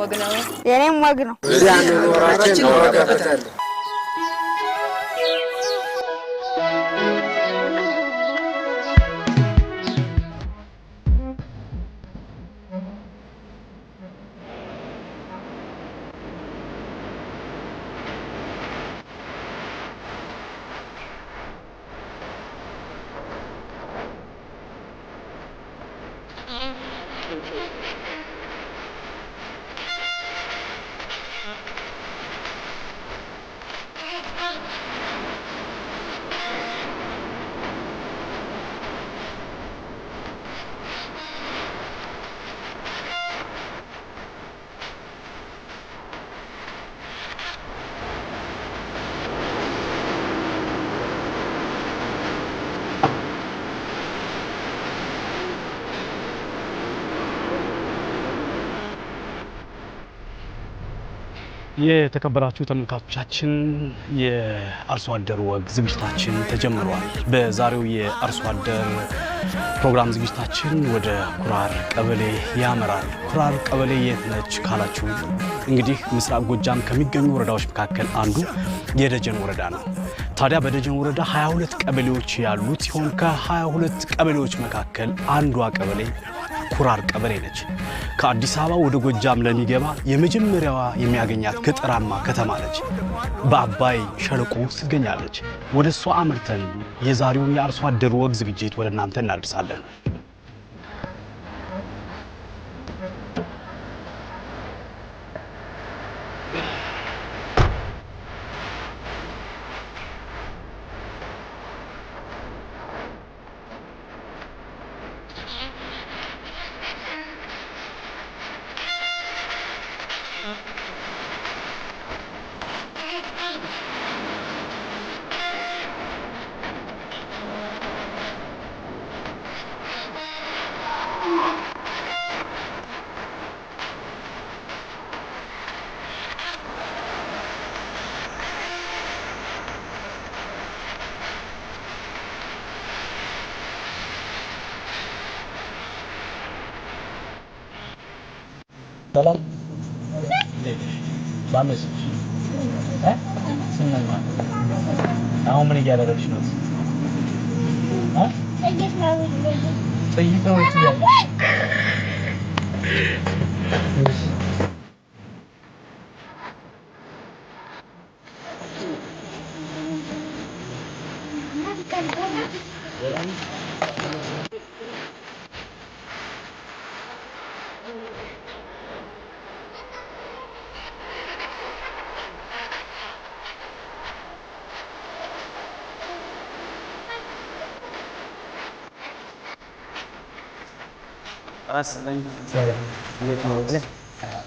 ወግ ነው የኔም ወግ ነው ወራችን ወራከፈታል የተከበራችሁ ተመልካቾቻችን የአርሶ አደር ወግ ዝግጅታችን ተጀምሯል። በዛሬው የአርሶ አደር ፕሮግራም ዝግጅታችን ወደ ኩራር ቀበሌ ያመራል። ኩራር ቀበሌ የት ነች ካላችሁ እንግዲህ ምስራቅ ጎጃም ከሚገኙ ወረዳዎች መካከል አንዱ የደጀን ወረዳ ነው። ታዲያ በደጀን ወረዳ 22 ቀበሌዎች ያሉት ሲሆን ከ22 ቀበሌዎች መካከል አንዷ ቀበሌ ኩራር ቀበሌ ነች። ከአዲስ አበባ ወደ ጎጃም ለሚገባ የመጀመሪያዋ የሚያገኛት ገጠራማ ከተማ ነች። በአባይ ሸለቆ ውስጥ ትገኛለች። ወደ እሷ አምርተን የዛሬውን የአርሶ አደር ወግ ዝግጅት ወደ እናንተ እናደርሳለን። Dalam bagus senang banget kamu menikah dari sini Saya tahu itu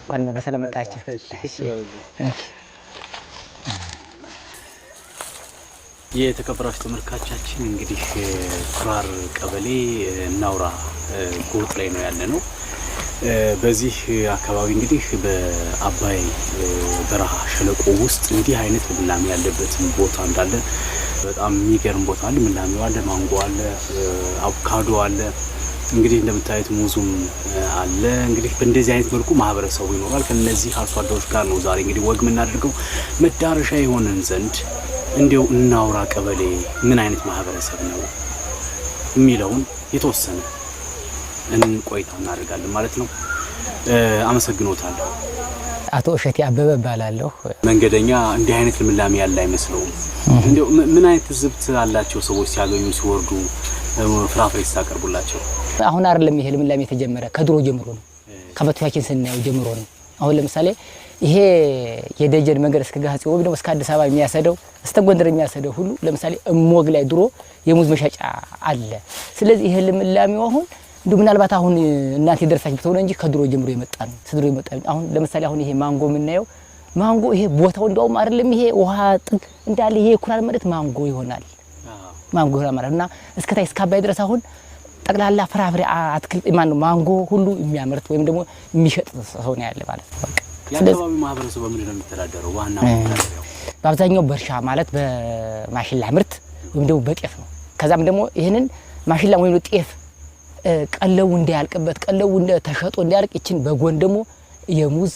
ዋና በሰለመጣችሁ እሺ የተከበራችሁ ተመልካቾቻችን እንግዲህ ኩራር ቀበሌ እናውራ ጎጥ ላይ ነው ያለነው። በዚህ አካባቢ እንግዲህ በአባይ በረሃ ሸለቆ ውስጥ እንዲህ አይነት ልምላሜ ያለበት ቦታ እንዳለ በጣም የሚገርም ቦታ አለ። ልምላሜው አለ፣ ማንጎ አለ፣ አቮካዶ አለ። እንግዲህ እንደምታዩት ሙዙም አለ። እንግዲህ በእንደዚህ አይነት መልኩ ማህበረሰቡ ይኖራል። ከነዚህ አርሶ አደሮች ጋር ነው ዛሬ እንግዲህ ወግ የምናደርገው። መዳረሻ የሆነን ዘንድ እንዲው እናውራ ቀበሌ ምን አይነት ማህበረሰብ ነው የሚለውን የተወሰነ እንቆይታ እናደርጋለን ማለት ነው። አመሰግኖታለሁ። አቶ እሸቴ አበበ ባላለሁ። መንገደኛ እንዲህ አይነት ልምላሜ ያለ አይመስለውም። እንዲው ምን አይነት ዝብት አላቸው ሰዎች ሲያገኙ ሲወርዱ ፍራፍሬ ሲያቀርቡላቸው? አሁን አይደለም ይሄ ልምላሜ የተጀመረ ከድሮ ጀምሮ ነው። ከበፊታችን ስናየው ጀምሮ ነው። አሁን ለምሳሌ ይሄ የደጀን መንገድ እስከ ጋህጽ ወይ ደግሞ እስከ አዲስ አበባ የሚያሰደው እስከ ጎንደር የሚያሰደው ሁሉ ለምሳሌ እሞግ ላይ ድሮ የሙዝ መሸጫ አለ። ስለዚህ ይሄ ልምላሜው አሁን እንዱ ምናልባት አሁን እናንተ ደርሳችሁ ብትሆነ እንጂ ከድሮ ጀምሮ የመጣ ነው። ከድሮ የመጣ አሁን ለምሳሌ አሁን ይሄ ማንጎ የምናየው ማንጎ ይሄ ቦታው እንደውም አይደለም ይሄ ውሃ ጥግ እንዳለ ይሄ ኩራር መሬት ማንጎ ይሆናል። ማንጎ ይሆናልና እስከታይ እስከ አባይ ድረስ አሁን ጠቅላላ ፍራፍሬ አትክልት ማንጎ ሁሉ የሚያመርት ወይም ደግሞ የሚሸጥ ሰው ነው ያለ ማለት ነው። በቃ ያለው ማህበረሰቡ በምንድን ነው የሚተዳደረው? ዋና ማህበረሰቡ በአብዛኛው በእርሻ ማለት በማሽላ ምርት ወይም ደግሞ በጤፍ ነው። ከዛም ደግሞ ይሄንን ማሽላ ወይም ጤፍ ቀለው እንዲያልቅበት ቀለው ተሸጦ እንዲያልቅ ይችን በጎን ደግሞ የሙዝ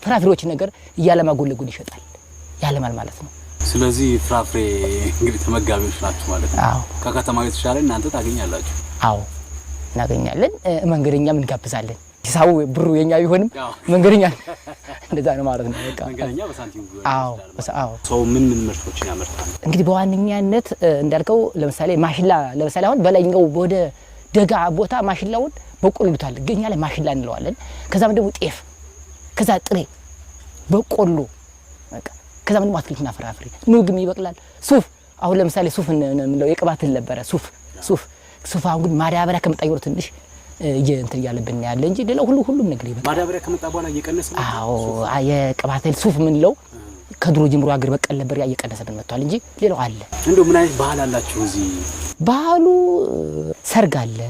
ፍራፍሬዎች ነገር እያለማጎለጉን ይሸጣል ያለማል ማለት ነው ስለዚህ ፍራፍሬ እንግዲህ ተመጋቢዎች ናችሁ ማለት ነው ከከተማው የተሻለ እናንተ ታገኛላችሁ አዎ እናገኛለን መንገደኛም እንጋብዛለን ሂሳቡ ብሩ የኛ ቢሆንም መንገደኛ እንደዛ ነው ማለት ነው በቃ መንገደኛ በሳንቲም አዎ ሰው ምን ምርቶችን ያመርታል እንግዲህ በዋነኛነት እንዳልከው ለምሳሌ ማሽላ ለምሳሌ አሁን በላይኛው ወደ ደጋ ቦታ ማሽላውን በቆሎ ይሉታል ግን ያለ ማሽላ እንለዋለን ከዛም ደግሞ ጤፍ ከዛ ጥሬ በቆሎ በቃ ከዛም ደግሞ አትክልትና ፍራፍሬ ኑግም ይበቅላል ሱፍ አሁን ለምሳሌ ሱፍ እንለው የቅባትን ነበረ ሱፍ አሁን ማዳበሪያ ከመጣየው ትንሽ እንትን ያለብን ያለ እንጂ ሌላው ሁሉም ነገር ይበቃ ማዳበሪያ ከመጣ በኋላ እየቀነሰ ነው አዎ የቅባትን ሱፍ ምንለው ከድሮ ጀምሮ አገር በቀል ነበር ያየቀነሰብን መጥቷል እንጂ ሌላው አለ እንደው ምን አይነት ባህል አላችሁ እዚህ ባህሉ ሰርግ አለ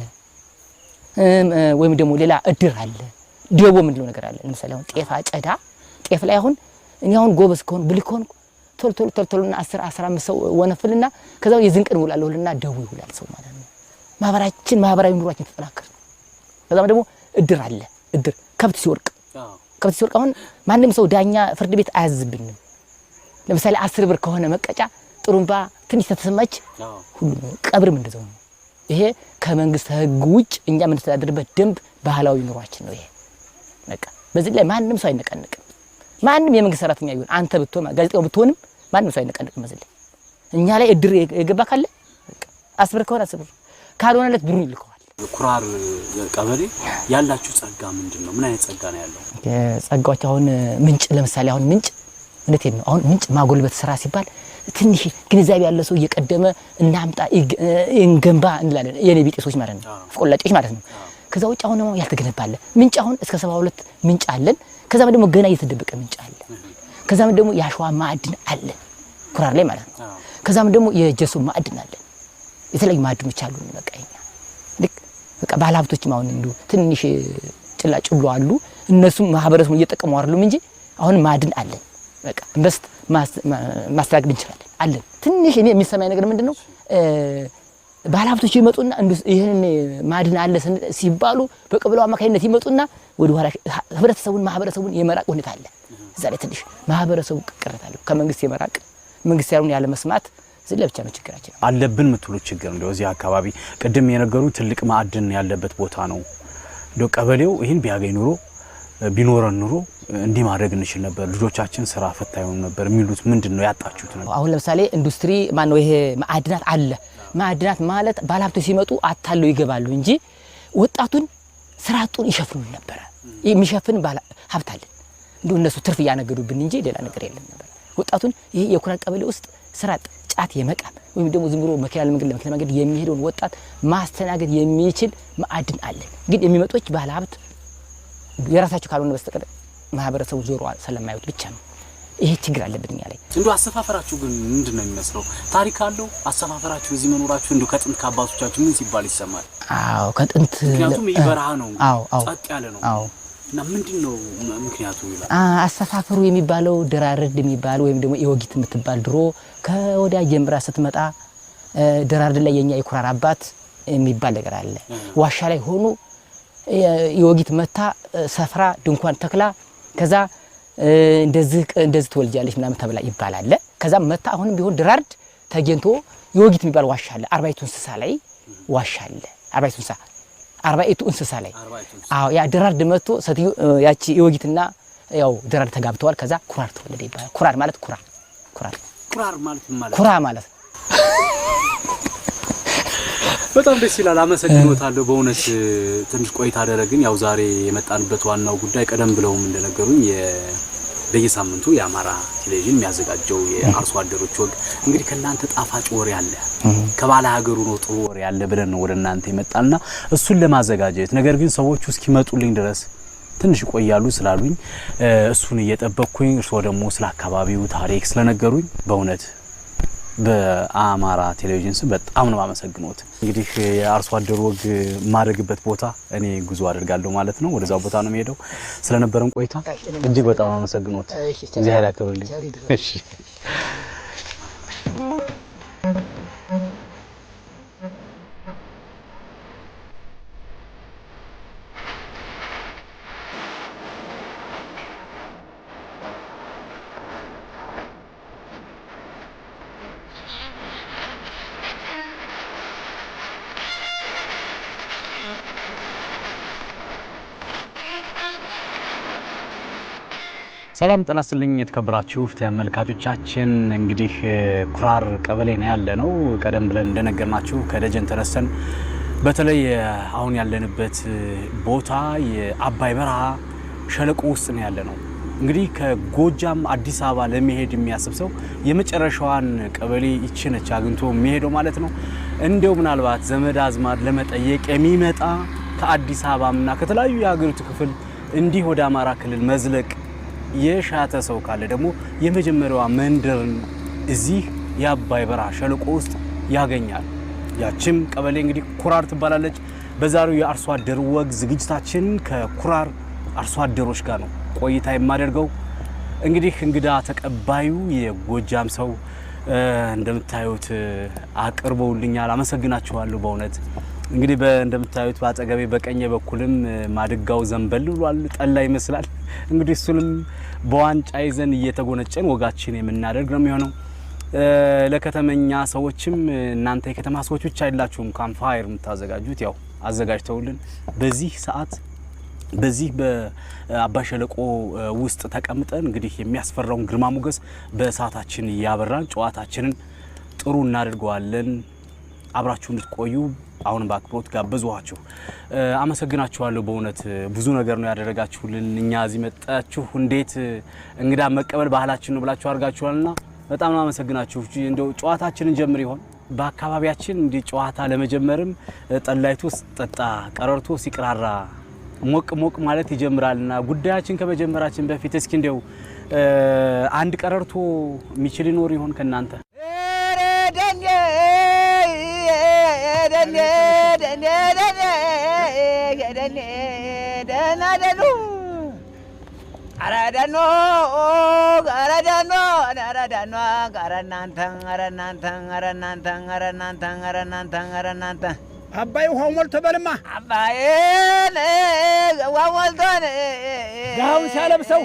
ወይም ደግሞ ሌላ እድር አለ ደቦ ምንለው ነገር አለ ለምሳሌ አሁን ጤፍ አጨዳ ጤፍ ላይ አሁን እኔ አሁን ጎበዝ ከሆነ ብልኮን ቶልቶልና 10 15 ሰው ወነፍልና ከዛው የዝንቀን ውላለውልና ደቡ ይውላል ሰው ማለት ነው ማህበራዊ ኑሯችን ተጠናከረ ከዛም ደግሞ እድር አለ እድር ከብት ሲወርቅ አሁን ማንንም ሰው ዳኛ ፍርድ ቤት አያዝብንም ለምሳሌ 10 ብር ከሆነ መቀጫ ጥሩምባ ትንሽ ተተሰማች ሁሉ ቀብርም እንደዛው ነው ይሄ ከመንግስት ህግ ውጭ እኛ ምን ተዳደረበት ደንብ ባህላዊ ኑሯችን ነው ይሄ በቃ በዚህ ላይ ማንንም ሰው አይነቀነቅም ማንንም የመንግስት ሰራተኛ ይሁን አንተ ብትሆን ጋዜጣው ብትሆንም ማንንም ሰው አይነቀነቅም በዚህ ላይ እኛ ላይ እድር የገባ ካለ በቃ 10 ብር ከሆነ 10 ብር ካልሆነለት ብሩ ይልከዋል ኩራር ቀበሌ ያላችሁ ጸጋ ምንድነው ምን አይነት ጸጋ ነው ያለው ጸጋዎች አሁን ምንጭ ለምሳሌ አሁን ምንጭ እንዴት ነው አሁን ምንጭ ማጎልበት ስራ ሲባል ትንሽ ግንዛቤ ያለ ሰው እየቀደመ እናምጣ እንገንባ እንላለን የኔ ቢጤሶች ማለት ነው ፍቆላጮች ማለት ነው ከዛ ውጭ አሁን ነው ያልተገነባለ ምንጭ አሁን እስከ 72 ምንጭ አለን ከዛም ደግሞ ገና እየተደበቀ ምንጭ አለ ከዛም ደግሞ ያሸዋ ማዕድን አለ ኩራር ላይ ማለት ነው ከዛም ደግሞ የጀሶ ማዕድን አለ የተለያዩ ማዕድኖች አሉ በቃኛ በቃ ባለሀብቶችም አሁን እንዱ ትንሽ ጭላጭሉ አሉ እነሱም ማህበረሰቡን እየተጠቀሙ አይደሉም እንጂ አሁን ማዕድን አለ በቃ ኢንቨስት ማስተዳደር እንችላለን አለ ትንሽ እኔ የሚሰማኝ ነገር ምንድነው ባለሀብቶች ይመጡና ይሄን ማዕድን አለ ሲባሉ በቀበሌው አማካይነት ይመጡና ወደ ኋላ ማህበረሰቡን የመራቅ ሁኔታ አለ እዛ ላይ ትንሽ ማህበረሰቡ ቅርታለሁ ከመንግስት የመራቅ መንግስት ያሉን ያለ መስማት ዝለ ብቻ ነው ችግራችን አለብን ምትሉ ችግር እንደው እዚህ አካባቢ ቅድም የነገሩ ትልቅ ማዕድን ያለበት ቦታ ነው እንደው ቀበሌው ይሄን ቢያገኝ ኑሮ ቢኖረን ኑሮ እንዲህ ማድረግ እንችል ነበር ልጆቻችን ስራ ፈታዩ ነበር የሚሉት ምንድነው ያጣችሁት ነው አሁን ለምሳሌ ኢንዱስትሪ ማን ነው ይሄ ማዕድናት አለ ማዕድናት ማለት ባለሀብቶች ሲመጡ አታለው ይገባሉ እንጂ ወጣቱን ስራጡን ይሸፍኑ ነበር የሚሸፍን ባለሀብት አለ እንደው እነሱ ትርፍ ያነገዱብን እንጂ ሌላ ነገር የለም ነበር ወጣቱን ይሄ የኩራር ቀበሌ ውስጥ ስራጥ ጫት የመቃም ወይም ደግሞ ዝም ብሎ መኪና ለመንገድ የሚሄደውን ወጣት ማስተናገድ የሚችል ማዕድን አለ ግን የሚመጡት ባለሀብት የራሳቸው ካልሆነ በስተቀር ማህበረሰቡ ዞሮ ስለማይወጥ ብቻ ነው ይሄ ችግር አለብን ያለኝ እንደው አሰፋፈራችሁ ግን ምንድነው የሚመስለው ታሪክ አለው አሰፋፈራችሁ እዚህ መኖራችሁ እንደው ከጥንት ከአባቶቻችሁ ምን ሲባል ይሰማል አዎ ከጥንት ምክንያቱም ይበረሃ ነው አዎ ጸጥ ያለ ነው አዎ እና ምንድነው ምክንያቱ ይላል አሰፋፈሩ የሚባለው ደራርድ የሚባል ወይም ደግሞ የወጊት የምትባል ድሮ ከወዲያ ጀምራ ስትመጣ ደራርድ ላይ የኛ የኩራር አባት የሚባል ነገር አለ ዋሻ ላይ ሆኖ የወጊት መታ ሰፍራ ድንኳን ተክላ ከዛ እንደዚህ ተወልጃለች ምናምን ተብላ ይባላል ከዛ መታ አሁንም ቢሆን ደራርድ ተገንቶ የወጊት የሚባል ዋሻ አለ አርባይቱ እንስሳ ላይ ዋሻ አለ አርባይቱ እንስሳ ላይ አዎ ያ ደራርድ መጥቶ ሰትዩ ያቺ የወጊትና ያው ደራርድ ተጋብተዋል ከዛ ኩራር ተወለደ ይባላል ኩራር ማለት ኩራ ማለት በጣም ደስ ይላል አመሰግኖታለሁ በእውነት ትንሽ ቆይታ አደረግን ያው ዛሬ የመጣንበት ዋናው ጉዳይ ቀደም ብለውም እንደነገሩኝ በየሳምንቱ የአማራ ቴሌቪዥን የሚያዘጋጀው የአርሶ አደሮች ወግ እንግዲህ ከናንተ ጣፋጭ ወሬ አለ ከባለ ሀገሩ ነው ጥሩ ወሬ አለ ብለን ነው ወደናንተ ይመጣልና እሱን ለማዘጋጀት ነገር ግን ሰዎቹ እስኪመጡልኝ ድረስ ትንሽ ቆያሉ ስላሉኝ እሱን እየጠበቅኩኝ እርሶ ደግሞ ስለ አካባቢው ታሪክ ስለነገሩኝ በእውነት በአማራ ቴሌቪዥን ስም በጣም ነው ማመሰግኖት እንግዲህ የአርሶ አደሩ ወግ ማድረግበት ቦታ እኔ ጉዞ አደርጋለሁ ማለት ነው ወደዛው ቦታ ነው የሚሄደው ስለነበረን ቆይታ እጅግ በጣም አመሰግኖት እዚህ ኃይል አከብርልኝ እሺ ሰላም ጤና ይስጥልኝ የተከበራችሁ ተመልካቾቻችን እንግዲህ ኩራር ቀበሌ ነው ያለነው ቀደም ብለን እንደነገርናችሁ ከደጀን ተነስተን በተለይ አሁን ያለንበት ቦታ የአባይ በረሃ ሸለቆ ውስጥ ነው ያለነው እንግዲህ ከጎጃም አዲስ አበባ ለመሄድ የሚያስብ ሰው የመጨረሻዋን ቀበሌ ይችነች አግንቶ የሚሄደው ማለት ነው እንደው ምናልባት ዘመድ አዝማድ ለመጠየቅ የሚመጣ ከአዲስ አበባና ከተለያዩ የሀገሪቱ ክፍል እንዲህ ወደ አማራ ክልል መዝለቅ የሻተ ሰው ካለ ደግሞ የመጀመሪያዋ መንደርን እዚህ የአባይ በረሃ ሸለቆ ውስጥ ያገኛል ያችም ቀበሌ እንግዲህ ኩራር ትባላለች በዛሬው የአርሶ አደር ወግ ዝግጅታችን ከኩራር አርሶ አደሮች ጋር ነው ቆይታ የማደርገው እንግዲህ እንግዳ ተቀባዩ የጎጃም ሰው እንደምታዩት አቅርበውልኛል አመሰግናችኋለሁ በእውነት እንግዲህ እንደምታዩት ባጠገቤ በቀኝ በኩልም ማድጋው ዘንበል ብሏል ጠላ ይመስላል እንግዲህ እሱንም በዋንጫ ይዘን እየተጎነጨን ወጋችን የምናደርግ ነው የሚሆነው ለከተመኛ ሰዎችም እናንተ የከተማ ሰዎች ብቻ አይደላችሁም ካምፋየር የምታዘጋጁት ያው አዘጋጅተውልን በዚህ ሰዓት በዚህ በአባይ ሸለቆ ውስጥ ተቀምጠን እንግዲህ የሚያስፈራውን ግርማ ሞገስ በሰዓታችን ያበራን ጨዋታችንን ጥሩ እናደርገዋለን አብራችሁ እንድትቆዩ አሁን በአክብሮት ጋብዟችሁ አመሰግናችኋለሁ በእውነት ብዙ ነገር ነው ያደረጋችሁልን እኛ እዚህ መጣችሁ እንዴት እንግዳ መቀበል ባህላችን ነው ብላችሁ አርጋችኋልና በጣም ነው አመሰግናችሁ እንደው ጨዋታችንን ጀምር ይሆን በአካባቢያችን እንዴ ጨዋታ ለመጀመርም ጠላይቱ ጠጣ ቀረርቶ ሲቅራራ ሞቅ ማለት ይጀምራልና ጉዳያችን ከመጀመራችን በፊት እስኪ እንደው አንድ ቀረርቶ ሚችል ይኖር ይሆን ከናንተ አባይ ውሃው ሞልቶ በልማ አባይ ውሃው ሞልቶ ጋውን ሲያለብሰው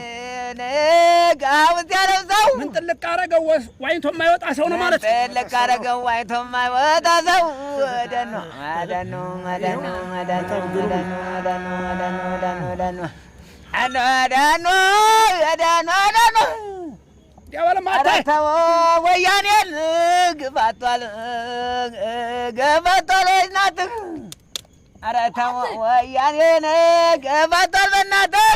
ምን ጥልቅ አረገው ዋይቶ የማይወጣ ሰው ነው ማለት ጥልቅ አረገው ዋይቶ የማይወጣ ሰው ደኖ ያወለማታ ወያኔን ግፋቷል ናት ኧረ ተው ወያኔን ግፋቷል በእናትህ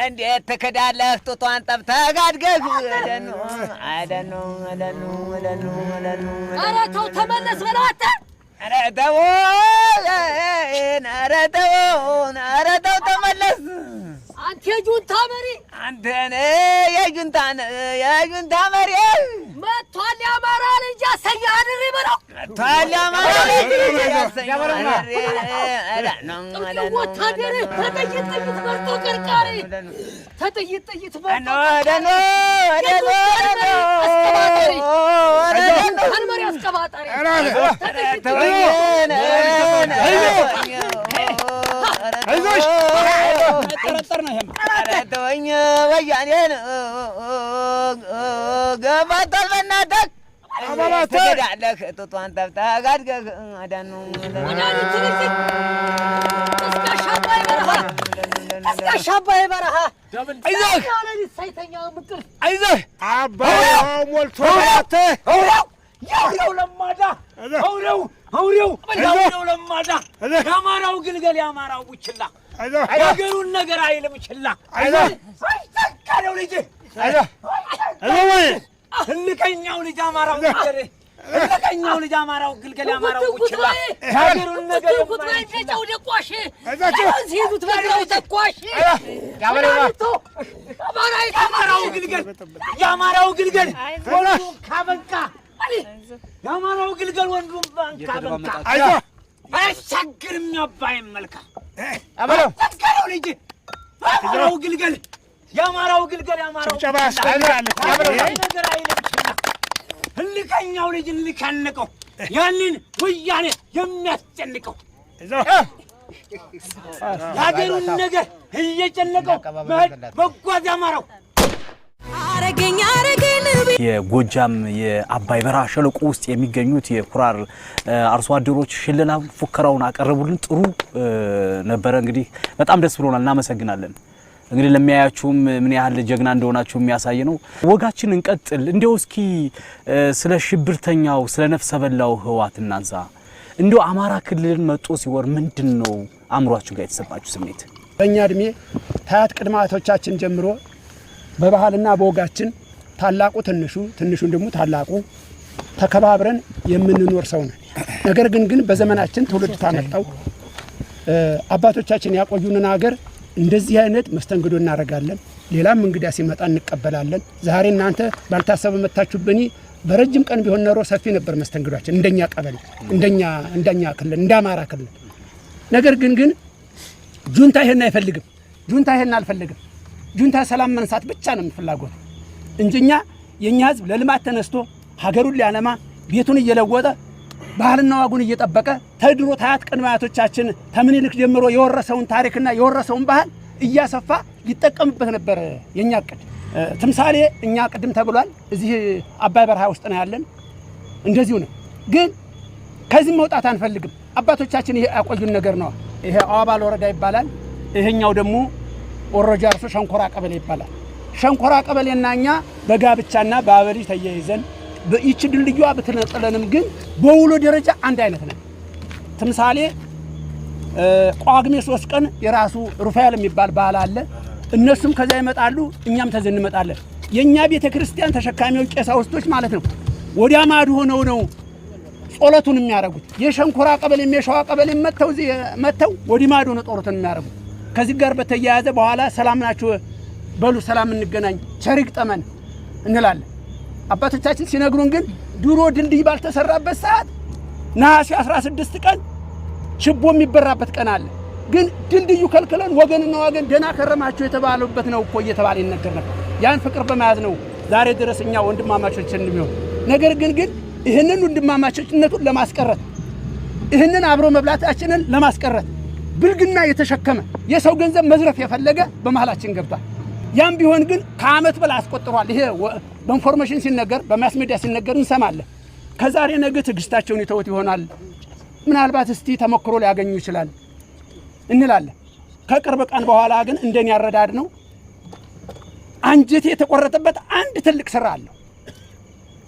እንዴት ትክዳለህ ጡቷን ጠብተህ አድገህ አደኑ ኧረ ተው ተመለስ በለው አንተ ኧረ ተው ተመለስ አንተ የጁንታ መሪ አንተ የጁንታ መሪ መጥቷል የአማራ ልጅ ያሰኛል በለው መጥቷል የአማራ ልጅ ያሰኛል ወታደር ተጥይት መርጦ ቀርቃሪ ተጥይት መርጦ አንመሪ አስቀባጣሪ አይዞሽ ተጠረጠር ነው ይሄም ተወኝ ወያኔን ገባታል በእናትህ ትገዳለህ ጡቷን ጠብተህ አድገህ አዳኑ እስከ አባይ በረሃ አይዞህ አባይ ሞልቶ ያው ለማዳ አውሬው ለማዳ ያማራው ግልገል ያማራው ቡችላ ነገሩን ነገር አይልም ችላ አይዘካለው ልጅ ህልከኛው ልጅ አማራው ግልገል ህልከኛው ልጅ አማራው ግልገል ያማራው ቡችላ ነገሩን ነገር የማይፈጨው ደቋሽ ሲዙት በግራው ተቋሽ ያማራው ግልገል ወንዱ ካበቃ ያማራው ግልገል ወንዱ ካበቃ አያሻግርም አባይን መልካ አበለው ተስከረው ልጅ ያማራው ግልገል ያማራው ጭብጨባ ያስፈልጋል ነገር አይልምና ህልከኛው ልጅ ልከንቀው ያንን ወያኔ የሚያስጨንቀው ያገሩን ነገር እየጨነቀው መጓዝ ያማራው አረገኝ የጎጃም የአባይ በረሃ ሸለቆ ውስጥ የሚገኙት የኩራር አርሶ አደሮች ሽለላ ፉከራውን አቀረቡልን ጥሩ ነበረ እንግዲህ በጣም ደስ ብሎናል እናመሰግናለን እንግዲህ ለሚያያችሁም ምን ያህል ጀግና እንደሆናችሁ የሚያሳይ ነው። ወጋችን እንቀጥል። እንደው እስኪ ስለ ሽብርተኛው ስለ ነፍሰ በላው ህዋት እናንሳ። እንደው አማራ ክልልን መጦ ሲወር ምንድነው አምሯችሁ ጋር የተሰማችሁ ስሜት? በእኛ እድሜ ታያት ቅድማቶቻችን ጀምሮ በባህልና በወጋችን ታላቁ ትንሹ ትንሹን ደግሞ ታላቁ ተከባብረን የምንኖር ሰው ነን። ነገር ግን በዘመናችን ትውልድ ታመጣው አባቶቻችን ያቆዩንን ሀገር እንደዚህ አይነት መስተንግዶ እናረጋለን። ሌላም እንግዳ ሲመጣ እንቀበላለን። ዛሬ እናንተ ባልታሰበ መታችሁብኝ በረጅም ቀን ቢሆን ኖሮ ሰፊ ነበር መስተንግዷችን እንደኛ ቀበሌ እንደኛ ክልል እንዳማራ ክልል። ነገር ግን ጁንታ ይሄን አይፈልግም። ጁንታ ይሄን አልፈልግም። ጁንታ ሰላም መንሳት ብቻ ነው ፍላጎት እንጂኛ የኛ ህዝብ ለልማት ተነስቶ ሀገሩን ሊያለማ ቤቱን እየለወጠ ባህልና ወጉን እየጠበቀ ተድሮ ታያት ቅድማቶቻችን ተምኒልክ ጀምሮ የወረሰውን ታሪክና የወረሰውን ባህል እያሰፋ ሊጠቀምበት ነበር የኛ እቅድ። ተምሳሌ እኛ ቅድም ተብሏል እዚህ አባይ በረሃ ውስጥ ነው ያለን። እንደዚሁ ነው። ግን ከዚህ መውጣት አንፈልግም። አባቶቻችን ይሄ ያቆዩን ነገር ነው። ይሄ አዋባል ወረዳ ይባላል። ይሄኛው ደግሞ ወሮጃርሶ ሸንኮራ ቀበሌ ይባላል። ሸንኮራ ቀበሌና እኛ በጋብቻና በአበሪ ተያይዘን በእቺ ድልድዩዋ በተነጠለንም ግን በውሎ ደረጃ አንድ አይነት ነው። ተምሳሌ ቋግሜ 3 ቀን የራሱ ሩፋኤል የሚባል ባህል አለ። እነሱም ከዛ ይመጣሉ፣ እኛም ተዘን እንመጣለን። የኛ ቤተክርስቲያን ተሸካሚዎች ቀሳውስቶች ማለት ነው ወዲያ ማዱ ሆነው ነው ጾለቱን የሚያረጉት። የሸንኮራ ቀበሌ የሸዋ ቀበሌ መተው ወዲህ ማዱ ነው ጦሩትን የሚያረጉት። ከዚህ ጋር በተያያዘ በኋላ ሰላም ናችሁ በሉ ሰላም እንገናኝ ቸሪቅ ጠመን እንላለን። አባቶቻችን ሲነግሩን ግን ድሮ ድልድይ ባልተሰራበት ሰዓት ነሐሴ 16 ቀን ችቦ የሚበራበት ቀን አለ። ግን ድልድዩ ከልክለን ወገንና ወገን ደና ከረማቸው የተባሉበት ነው እኮ እየተባለ ይነገር ነበር። ያን ፍቅር በመያዝ ነው ዛሬ ድረስ እኛ ወንድማማቾች እንደሚሆን። ነገር ግን ይህንን ወንድማማቾችነቱን ለማስቀረት ይህንን አብሮ መብላታችንን ለማስቀረት ብልግና የተሸከመ የሰው ገንዘብ መዝረፍ የፈለገ በመሃላችን ገብቷል። ያም ቢሆን ግን ከዓመት በላይ አስቆጥሯል። ይሄ በኢንፎርሜሽን ሲነገር በማስ ሚዲያ ሲነገር እንሰማለን። ከዛሬ ነገ ትግስታቸውን ይተውት ይሆናል። ምናልባት እስቲ ተሞክሮ ሊያገኙ ይችላል እንላለን። ከቅርብ ቀን በኋላ ግን እንደኔ ያረዳድ ነው አንጀቴ የተቆረጠበት አንድ ትልቅ ስራ አለ።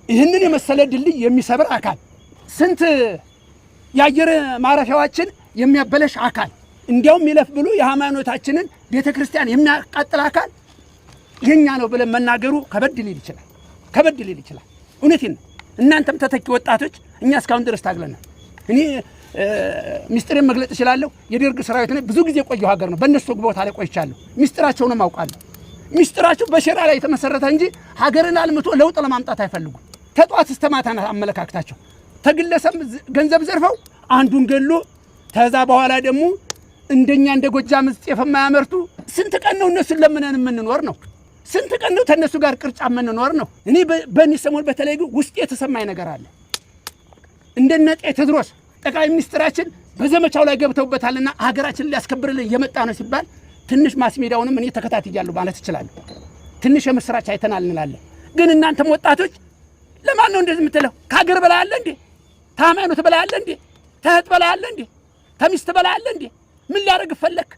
ይህንን የመሰለ ድልድይ የሚሰብር አካል ስንት የአየር ማረፊያዎችን የሚያበለሽ አካል እንዲያውም ይለፍ ብሎ የሃይማኖታችንን ቤተክርስቲያን የሚያቃጥል አካል የኛ ነው ብለን መናገሩ ከበድ ሊል ይችላል። እውነቴን ነው። እናንተም ተተኪ ወጣቶች እኛ እስካሁን ድረስ ታግለናል። እኔ ሚስጥሬን መግለጽ እችላለሁ። የደርግ ሰራዊት ነው ብዙ ጊዜ ቆየሁ ሀገር ነው በእነሱ ቦታ ላይ ቆይቻለሁ። ሚስጥራቸውንም አውቃለሁ። ሚስጥራቸው በሸራ ላይ የተመሰረተ እንጂ ሀገርን አልምቶ ለውጥ ለማምጣት አይፈልጉም። ከጧት እስከ ማታ አመለካከታቸው ተግለሰብ ገንዘብ ዘርፈው አንዱን ገሎ ተዛ በኋላ ደግሞ እንደኛ እንደ ጎጃም ጤፍ የማያመርቱ ስንት ቀን ነው እነሱን ለምነን የምንኖር ነው? ስንት ቀን ነው ተነሱ ጋር ቅርጫ የምንኖር ነው? እኔ በእኔ ሰሞን በተለይ ውስጥ የተሰማኝ ነገር አለ። እንደነ ቴዎድሮስ ጠቅላይ ሚኒስትራችን በዘመቻው ላይ ገብተውበታልና ሀገራችንን ሊያስከብርልን የመጣ ነው ሲባል ትንሽ ማስ ሚዲያውንም እኔ ተከታትያለሁ ማለት እችላለሁ። ትንሽ የምስራች አይተናል እንላለን። ግን እናንተም ወጣቶች ለማን ነው እንደዚህ የምትለው? ከሀገር በላይ አለ እንዴ? ከሃይማኖት በላይ አለ እንዴ? ከእህት በላይ አለ እንዴ? ከሚስት በላይ አለ እንዴ? ምን ሊያደርግ ፈለክ?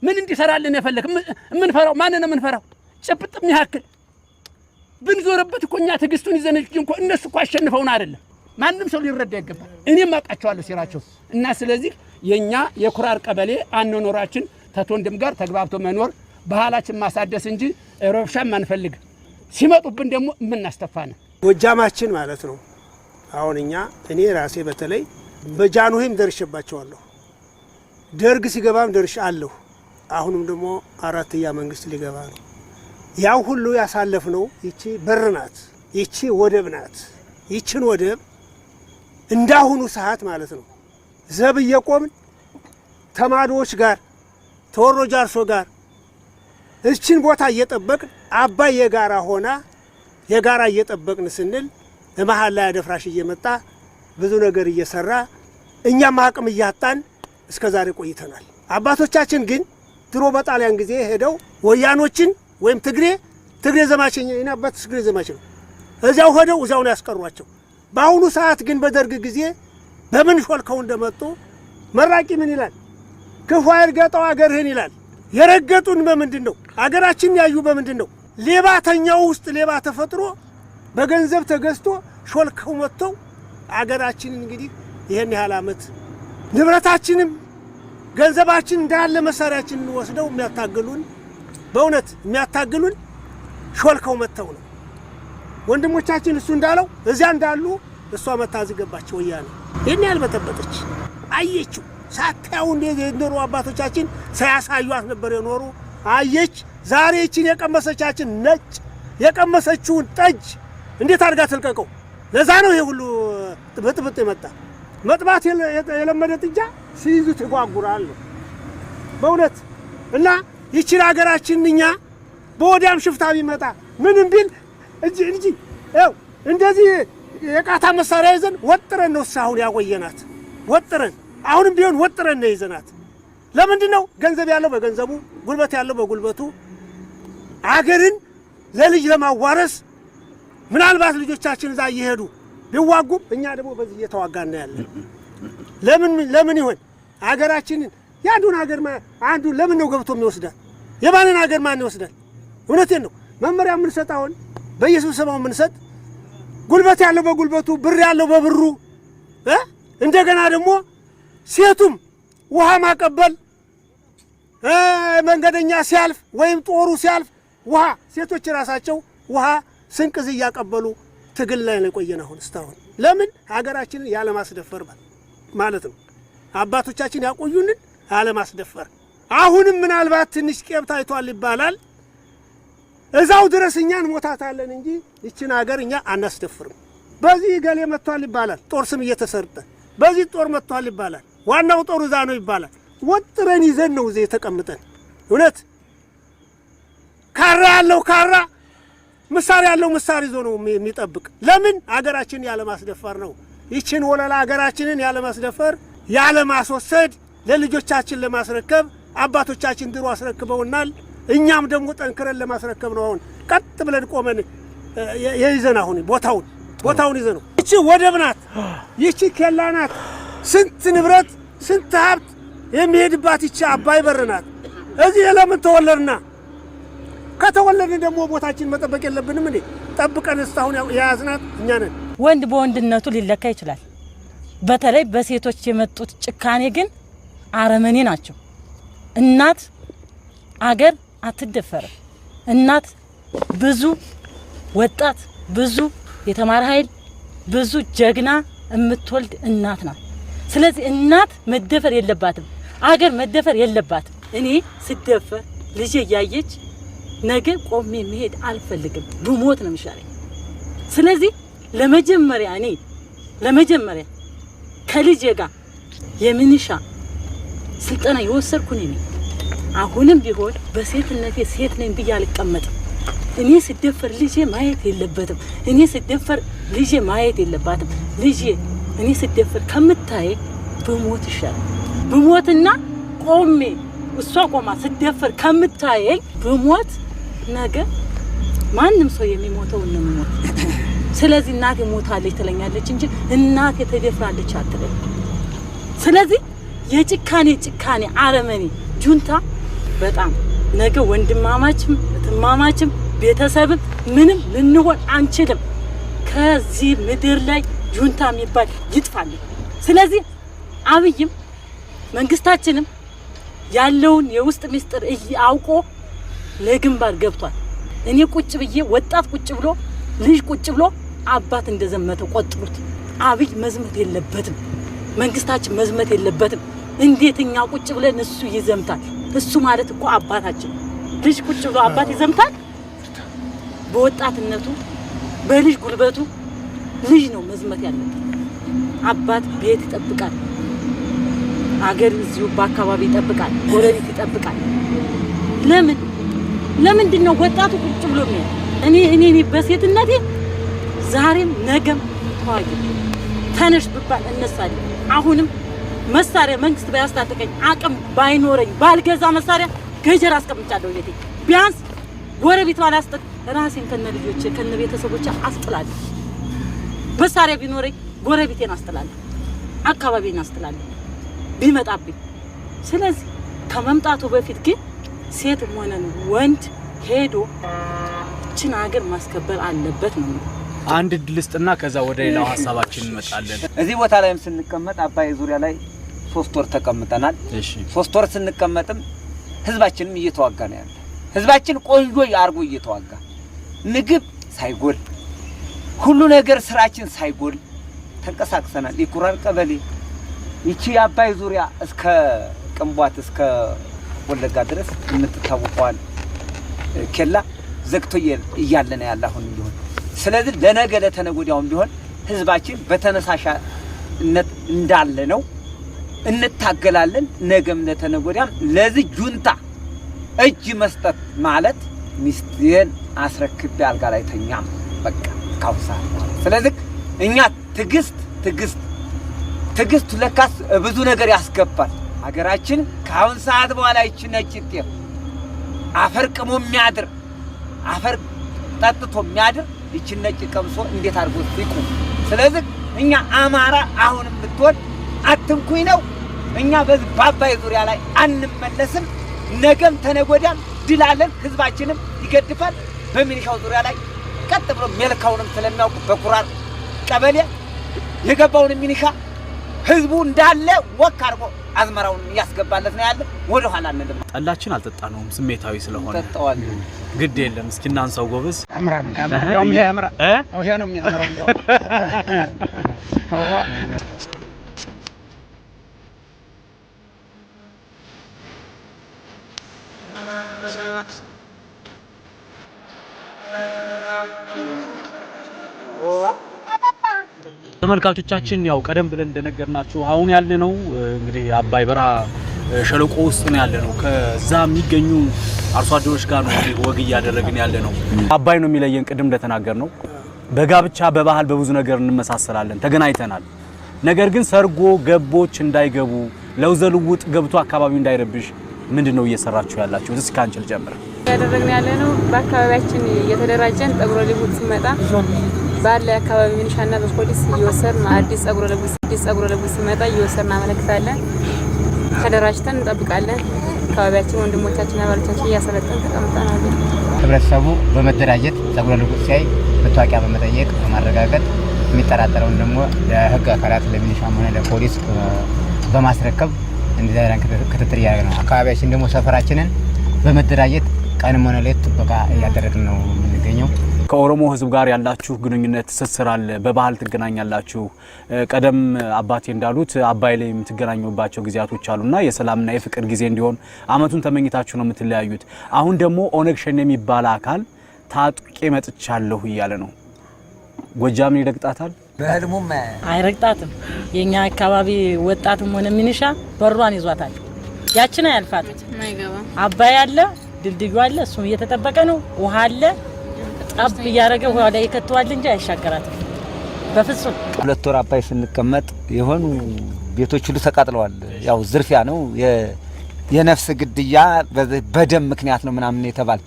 ምን እንዲሰራልን የፈለክ? የምንፈራው ማንን ነው የምንፈራው? ጭብጥ የሚያክል ብንዞርበት እኮ እኛ ትዕግስቱን ይዘን እንኳ እነሱ እኮ አሸንፈውን አይደለም። ማንም ሰው ሊረዳ ይገባል። እኔም አውቃቸዋለሁ ሲራቸው እና ስለዚህ የኛ የኩራር ቀበሌ አኖኖራችን ተቶንድም ጋር ተግባብቶ መኖር ባህላችን ማሳደስ እንጂ ረብሻም አንፈልግ። ሲመጡብን ደግሞ የምናስተፋነ ጎጃማችን ማለት ነው። አሁን እኔ ራሴ በተለይ በጃንሆይም ደርሼባቸዋለሁ። ደርግ ሲገባም ደርሻለሁ። አሁንም ደግሞ አራተኛ መንግስት ሊገባ ነው። ያው ሁሉ ያሳለፍነው ይቺ በር ናት፣ ይቺ ወደብ ናት። ይችን ወደብ እንዳሁኑ ሰዓት ማለት ነው ዘብ እየቆምን ተማዶች ጋር ተወሮ ጃርሶ ጋር እችን ቦታ እየጠበቅን አባይ የጋራ ሆና የጋራ እየጠበቅን ስንል በመሃል ላይ አደፍራሽ እየመጣ ብዙ ነገር እየሰራ እኛም አቅም እያጣን እስከ ዛሬ ቆይተናል። አባቶቻችን ግን ድሮ በጣሊያን ጊዜ ሄደው ወያኖችን ወይም ትግሬ ዘማችኝ እናበት ትግሬ ዘማች ነው እዛው ሄደው እዛው ነው ያስቀሯቸው። በአሁኑ ሰዓት ግን በደርግ ጊዜ በምን ሾልከው እንደመጡ መራቂ ምን ይላል? ክፉ አይርገጠው አገርህን ይላል። የረገጡን በምንድን ነው? አገራችን ያዩ በምንድነው ሌባተኛው ውስጥ ሌባ ተፈጥሮ በገንዘብ ተገዝቶ ሾልከው መጥተው አገራችንን እንግዲህ ይሄን ያህል ዓመት ንብረታችንም ገንዘባችን እንዳለ መሳሪያችንን ወስደው የሚያታግሉን በእውነት የሚያታግሉን ሾልከው መጥተው ነው። ወንድሞቻችን እሱ እንዳለው እዚያ እንዳሉ እሷ መታዝ ገባች ወያኔ ይሄን ያህል በተበጠች አየችው። ሳታው እንደኖሩ አባቶቻችን ሳያሳዩት ነበር የኖሩ አየች። ዛሬ እቺን የቀመሰቻችን ነጭ የቀመሰችውን ጠጅ እንዴት አድርጋ ተልቀቀው። ለዛ ነው ይሄ ሁሉ ጥብጥብጥ የመጣ መጥባት የለመደ ጥጃ ሲይዙት ይጓጉራል በእውነት እና ይቺን ሀገራችን እኛ በወዲያም ሽፍታ ቢመጣ ምንም ቢል እንጂ ያው እንደዚህ የቃታ መሳሪያ ይዘን ወጥረን ነው ሳሁን ያቆየናት ወጥረን አሁንም ቢሆን ወጥረን ነው ይዘናት። ለምንድን ነው ገንዘብ ያለው በገንዘቡ ጉልበት ያለው በጉልበቱ አገርን ለልጅ ለማዋረስ ምናልባት ልጆቻችን እዛ እየሄዱ ቢዋጉም እኛ ደግሞ በዚህ እየተዋጋን ነው ያለን። ለምን ይሆን አገራችንን ያንዱን ሀገር አንዱ ለምን ነው ገብቶ የሚወስዳል? የማንን ሀገር ማን ይወስዳል? እውነቴን ነው። መመሪያ የምንሰጣውን በየስብሰባው የምንሰጥ ጉልበት ያለው በጉልበቱ ብር ያለው በብሩ እንደገና ደግሞ ሴቱም ውሃ ማቀበል መንገደኛ ሲያልፍ ወይም ጦሩ ሲያልፍ ውሃ ሴቶች ራሳቸው ውሃ ስንቅዝ እያቀበሉ ትግል ላይ ነው ቆየን አሁን እስካሁን። ለምን ሀገራችንን ያለ ማስደፈር ማለት ነው። አባቶቻችን ያቆዩንን ያለ ማስደፈር። አሁንም ምናልባት ትንሽ ቄብ ታይቷል ይባላል። እዛው ድረስ እኛን ሞታታለን እንጂ ይችን ሀገር እኛ አናስደፍርም። በዚህ ገሌ መጥቷል ይባላል፣ ጦር ስም እየተሰርተ በዚህ ጦር መጥቷል ይባላል። ዋናው ጦር እዛ ነው ይባላል። ወጥረን ይዘን ነው እዚህ ተቀምጠን እውነት ካራ ያለው ካራ መሳሪያ ያለው መሳሪያ ይዞ ነው የሚጠብቅ። ለምን ሀገራችንን ያለ ማስደፈር ነው። ይችን ወለላ ሀገራችንን ያለ ማስደፈር ያለ ማስወሰድ ለልጆቻችን ለማስረከብ አባቶቻችን ድሮ አስረክበውናል። እኛም ደግሞ ጠንክረን ለማስረከብ ነው አሁን ቀጥ ብለን ቆመን የይዘን አሁን ቦታውን ይዘን ነው። ይቺ ወደብ ናት፣ ይቺ ኬላ ናት። ስንት ንብረት ስንት ሀብት የሚሄድባት ይቺ አባይ በር ናት። እዚህ ለምን ተወለድና? ከተወለድን ደግሞ ቦታችን መጠበቅ የለብንም እንዴ? ጠብቀን እስካሁን የያዝናት እኛ ነን። ወንድ በወንድነቱ ሊለካ ይችላል። በተለይ በሴቶች የመጡት ጭካኔ ግን አረመኔ ናቸው። እናት አገር አትደፈርም። እናት ብዙ ወጣት ብዙ የተማረ ኃይል ብዙ ጀግና የምትወልድ እናት ናት። ስለዚህ እናት መደፈር የለባትም፣ አገር መደፈር የለባትም። እኔ ስደፈር ልጄ እያየች ነገ ቆሜ መሄድ አልፈልግም፣ ብሞት ነው የሚሻለኝ። ስለዚህ ለመጀመሪያ ከልጄ ጋር የምንሻ ስልጠና የወሰድኩ ነኝ። አሁንም ቢሆን በሴትነቴ ሴት ነኝ ብዬ አልቀመጥም። እኔ ስደፈር ልጄ ማየት የለበትም። እኔ ስደፈር ልጄ ማየት የለባትም። ልጄ እኔ ስደፈር ከምታይ ብሞት ይሻላል። ብሞትና ቆሜ እሷ ቆማ ስደፈር ከምታየኝ ብሞት ነገ ማንም ሰው የሚሞተው ነው የሚሞት። ስለዚህ እናቴ ሞታለች ትለኛለች እንጂ እናቴ ተደፍራለች አትለኝ። ስለዚህ የጭካኔ አረመኔ ጁንታ በጣም ነገ ወንድማማችም እህትማማችም ቤተሰብም ምንም ልንሆን አንችልም። ከዚህ ምድር ላይ ጁንታ የሚባል ይጥፋል። ስለዚህ አብይም መንግስታችንም ያለውን የውስጥ ምስጢር አውቆ ለግንባር ገብቷል። እኔ ቁጭ ብዬ ወጣት ቁጭ ብሎ ልጅ ቁጭ ብሎ አባት እንደዘመተ ቆጥሩት። አብይ መዝመት የለበትም፣ መንግስታችን መዝመት የለበትም። እንዴት እኛ ቁጭ ብለን እሱ ይዘምታል? እሱ ማለት እኮ አባታችን። ልጅ ቁጭ ብሎ አባት ይዘምታል? በወጣትነቱ በልጅ ጉልበቱ ልጅ ነው መዝመት ያለበት። አባት ቤት ይጠብቃል፣ አገር እዚሁ በአካባቢ ይጠብቃል፣ ጎረቤት ይጠብቃል። ለምንድን ነው ወጣቱ ቁጭ ብሎ የሚያይ? እኔ በሴትነቴ ዛሬም ነገም ተዋጊ ተነሽ ብባል እነሳለሁ። አሁንም መሳሪያ መንግስት ባያስታጥቀኝ አቅም ባይኖረኝ ባልገዛ መሳሪያ ገጀራ አስቀምጫለሁ ቤቴ። ቢያንስ ጎረቤት ባላስጠቅ ራሴን ከነ ልጆቼ ከነ ቤተሰቦቼ አስጥላለሁ። መሳሪያ ቢኖረኝ ጎረቤቴን አስጥላለሁ፣ አካባቢን አስጥላለሁ ቢመጣብኝ። ስለዚህ ከመምጣቱ በፊት ግን ሴትም ሆነ ወንድ ሄዶ እችን ሀገር ማስከበር አለበት ነው። አንድ ድልስጥና ከዛ ወደ ሌላው ሐሳባችን እንመጣለን። እዚህ ቦታ ላይም ስንቀመጥ አባይ ዙሪያ ላይ 3 ወር ተቀምጠናል። እሺ 3 ወር ስንቀመጥም ህዝባችንም እየተዋጋ ነው ያለ። ህዝባችን ቆንጆ አርጎ እየተዋጋ ምግብ ሳይጎል ሁሉ ነገር ስራችን ሳይጎል ተንቀሳቅሰናል። የኩራር ቀበሌ ይቺ አባይ ዙሪያ እስከ ቅንቧት እስከ ወለጋ ድረስ የምትታወቀዋል ኬላ ዘግቶ እያለነ ያለ አሁን ይሁን። ስለዚህ ለነገ ለተነጎዳውም ቢሆን ህዝባችን በተነሳሽነት እንዳለ ነው እንታገላለን። ነገም ለተነጎዳም ለዚህ ጁንታ እጅ መስጠት ማለት ሚስቴን አስረክቤ አልጋ ላይ ተኛም በቃ ካውሳ። ስለዚህ እኛ ትግስት ለካስ ብዙ ነገር ያስገባል። ሀገራችን ካሁን ሰዓት በኋላ ይቺ ነጭ ጤፍ አፈር ቅሞ የሚያድር አፈር ጠጥቶ የሚያድር ይቺ ነጭ ቀምሶ እንዴት አድርጎ ይቁም? ስለዚህ እኛ አማራ አሁንም ብትወድ አትንኩኝ ነው። እኛ በዚህ በአባይ ዙሪያ ላይ አንመለስም። ነገም ተነጎዳም ድላለን። ህዝባችንም ይገድፋል። በሚኒሻው ዙሪያ ላይ ቀጥ ብሎ መልካውንም ስለሚያውቁ በኩራር ቀበሌ የገባውን ሚኒሻ ህዝቡ እንዳለ ወክ አድርጎ አዝመራውን ያስገባለት ነው ያለ። ወደ ኋላ አንልም። ጠላችን አልጠጣነውም ስሜታዊ ስለሆነ ተጣዋል። ግድ የለም እስኪ እናንሳው ጎበዝ። አምራም ያም ያምራ አው ያንም ያምራው ተመልካቾቻችን ያው ቀደም ብለን እንደነገርናችሁ አሁን ያለነው እንግዲህ አባይ በረሃ ሸለቆ ውስጥ ነው ያለነው። ከዛ የሚገኙ አርሶ አደሮች ጋር ነው ወግ እያደረግን ያለነው። አባይ ነው የሚለየን። ቅድም እንደተናገርነው በጋብቻ በባህል በብዙ ነገር እንመሳሰላለን፣ ተገናኝተናል። ነገር ግን ሰርጎ ገቦች እንዳይገቡ ለውዘ ልውጥ ገብቶ አካባቢው እንዳይረብሽ ምንድነው እየሰራችሁ ያላችሁ? እስኪ ካንቺ ልጀምር። ያደረግን ያለነው በአካባቢያችን እየተደራጀን ጸጉረ ልውጥ ሲመጣ ባለ አካባቢ ሚኒሻና በፖሊስ እየወሰድን አዲስ ጸጉረ ልውጥ ሲመጣ እየወሰድን አመለክታለን። ተደራጅተን እንጠብቃለን። አካባቢያችን ወንድሞቻችን አባሎቻችን እያሰለጠን ተቀምጠናል። ህብረተሰቡ በመደራጀት ጸጉረ ልውጥ ሲያይ መታወቂያ በመጠየቅ በማረጋገጥ የሚጠራጠረውን ደግሞ ለህግ አካላት ለሚኒሻም ሆነ ለፖሊስ በማስረከብ እንደዚህ አይነት ክትትል ያደረግን ነው። አካባቢያችን ደግሞ ሰፈራችንን በመደራጀት ቀንም ሆነ ሌት ጥበቃ እያደረግን ነው የምንገኘው። ከኦሮሞ ህዝብ ጋር ያላችሁ ግንኙነት ትስስር አለ፣ በባህል ትገናኛላችሁ። ቀደም አባቴ እንዳሉት አባይ ላይ የምትገናኙባቸው ጊዜያቶች አሉና የሰላምና የፍቅር ጊዜ እንዲሆን አመቱን ተመኝታችሁ ነው የምትለያዩት። አሁን ደግሞ ኦነግ ሸኔ የሚባል አካል ታጥቄ መጥቻለሁ እያለ ነው። ጎጃምን ይረግጣታል? በህልሙም አይረግጣትም። የኛ አካባቢ ወጣትም ሆነ ሚኒሻ በሯን ይዟታል። ያችን አያልፋት። አባይ አለ፣ ድልድዩ አለ፣ እሱ እየተጠበቀ ነው። ውሃ አለ፣ ጠብ እያደረገ ውሃ ላይ ይከተዋል እንጂ አይሻገራትም በፍጹም። 2 ወር አባይ ስንቀመጥ የሆኑ ቤቶች ሁሉ ተቃጥለዋል። ያው ዝርፊያ ነው፣ የነፍስ ግድያ በደም ምክንያት ነው ምናምን የተባለ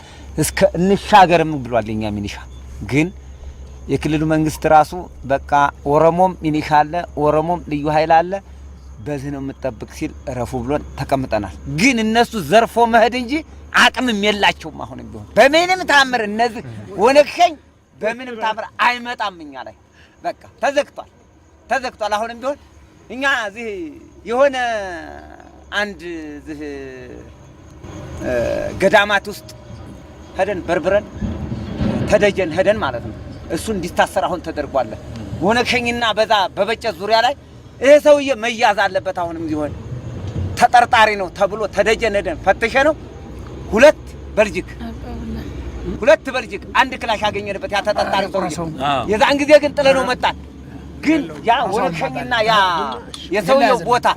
እስከ እንሻገርም ብሏል የኛ ሚኒሻ። ግን የክልሉ መንግስት ራሱ በቃ ኦሮሞም ሚኒሻ አለ፣ ኦሮሞም ልዩ ኃይል አለ፣ በዚህ ነው የምትጠብቅ ሲል ረፉ ብሎን ተቀምጠናል። ግን እነሱ ዘርፎ መሄድ እንጂ አቅምም የላቸውም። አሁንም ቢሆን በምንም ታምር እነዚህ ወነክሸኝ በምንም ታምር አይመጣም እኛ ላይ በቃ ተዘግቷል። አሁንም ቢሆን እኛ እዚህ የሆነ አንድ እዚህ ገዳማት ውስጥ ሄደን በርብረን ተደጀን ሄደን ማለት ነው እሱ እንዲታሰር አሁን ተደርጓል። ወነክሸኝና በዛ በበጨት ዙሪያ ላይ ይሄ ሰውዬ መያዝ አለበት። አሁንም ቢሆን ተጠርጣሪ ነው ተብሎ ተደጀን ሄደን ፈተሸ ነው 2 በልጅክ 1 ክላሽ ያገኘንበት ያ ተጠርጣሪ ሰው። የዛን ጊዜ ግን ጥለነው መጣን። ግን ያ ወነክሸኝና ያ የሰውየው ቦታ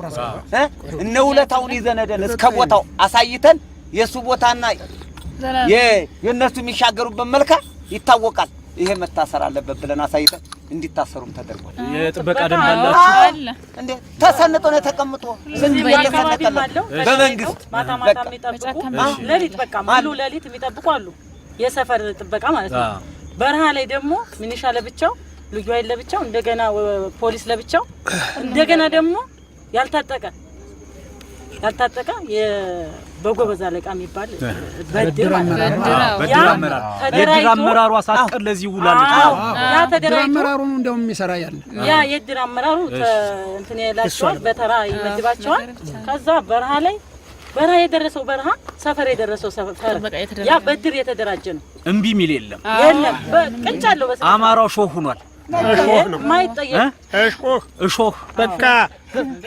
እነ ውለታውን ይዘን ሄደን እስከ ቦታው አሳይተን የሱ ቦታና የነሱ የሚሻገሩበት መልካ ይታወቃል። ይሄ መታሰር አለበት ብለን አሳይተን እንዲታሰሩም ተደርጓል። የጥበቃ ደንብ አላችሁ እንዴ? ተሰንጦ ነው ተቀምጦ ዝም ብሎ ተሰነቀለ በመንግስት ማታ የሚጠብቁ ሌሊት በቃ ሙሉ ሌሊት የሚጠብቁ አሉ። የሰፈር ጥበቃ ማለት ነው። በረሃ ላይ ደግሞ ሚኒሻ ለብቻው፣ ልዩ ኃይል ለብቻው፣ እንደገና ፖሊስ ለብቻው፣ እንደገና ደግሞ ያልታጠቀ ያልታጠቀ የበጎበዝ አለቃ የሚባል በድር አመራሩ አሳቀር ለዚህ ውላለች። ያ ተደራጅቶ አመራሩ ነው እንደውም የሚሰራ ያለ ያ የድር አመራሩ እንትን ያላቸዋል፣ በተራ ይመድባቸዋል። ከዛ በረሃ ላይ በረሃ የደረሰው በረሃ ሰፈር የደረሰው ሰፈር ያ በድር የተደራጀ ነው። እምቢ ሚል የለም ቅንጫለው በሰ አማራው ሾህ ሆኗል። ማይጠየቅ እሾህ በቃ